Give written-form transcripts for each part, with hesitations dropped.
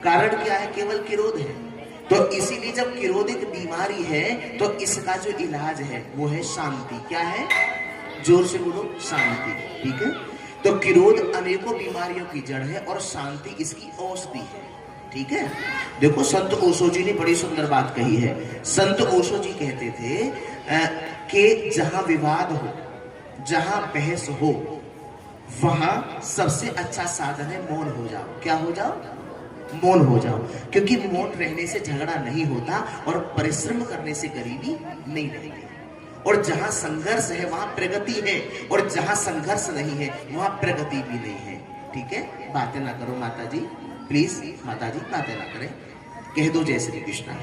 कारण क्या है? केवल किरोध है। तो इसीलिए जब किरोधिक बीमारी है तो इसका जो इलाज है वो है शांति। क्या है? जोर से बोलो, शांति। ठीक है। तो किरोध अनेकों बीमारियों की जड़ है और शांति इसकी औषधि है। ठीक है। देखो संत ओशो जी ने बड़ी सुंदर बात कही है। संत ओशो जी कहते थे कि जहां विवाद हो, जहां बहस हो, वहां सबसे अच्छा साधन है मौन हो जाओ। क्या हो जाओ? मौन हो जाओ। क्योंकि मौन रहने से झगड़ा नहीं होता और परिश्रम करने से गरीबी नहीं रहती। और जहां संघर्ष है वहां प्रगति है, और जहां संघर्ष नहीं है वहां प्रगति भी नहीं है। ठीक है। बातें ना करो माता जी, प्लीज माता जी बातें ना करें, कह दो जय श्री कृष्ण।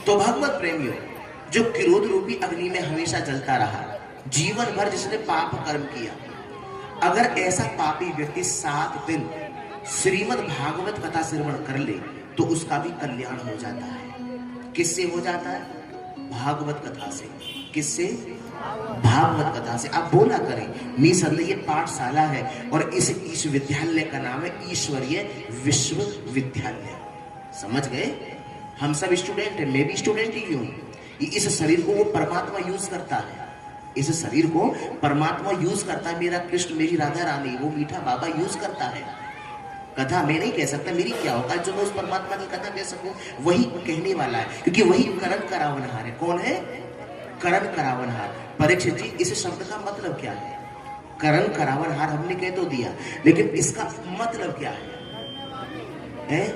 तो भगवत प्रेमियों, जो क्रोध रूपी अग्नि में हमेशा जलता रहा, जीवन भर जिसने पाप कर्म किया, अगर ऐसा पापी व्यक्ति 7 दिन श्रीमद् भागवत कथा श्रवण कर ले तो उसका भी कल्याण हो जाता है। किससे हो जाता है? भागवत कथा से। किससे? भागवत कथा से। आप बोला करें निसंदेह ये पाठशाला है और इस विद्यालय का नाम है ईश्वरीय विश्वविद्यालय। समझ गए? हम सब स्टूडेंट हैं, मैं भी स्टूडेंट ही हूं। इस शरीर को वो परमात्मा यूज करता है, इस शरीर को परमात्मा यूज करता है। मेरा कृष्ण, मेरी राधा रानी, वो मीठा बाबा यूज करता है। कथा मैं नहीं कह सकता, मेरी क्या होता है जो मैं उस परमात्मा की कथा कह सकूं? वही कहने वाला है, क्योंकि वही करण करावनहार है। कौन है? करण करावनहार। परीक्षित जी, इस शब्द का मतलब क्या है? करण करावनहार हमने कह तो दिया, लेकिन इसका मतलब क्या है?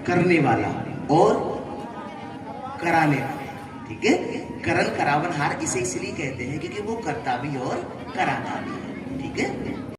करने वाला और कराने वाला। ठीक है। करण करावनहार इसे इसलिए कहते हैं क्योंकि वो करता भी और कराता भी है। ठीक है।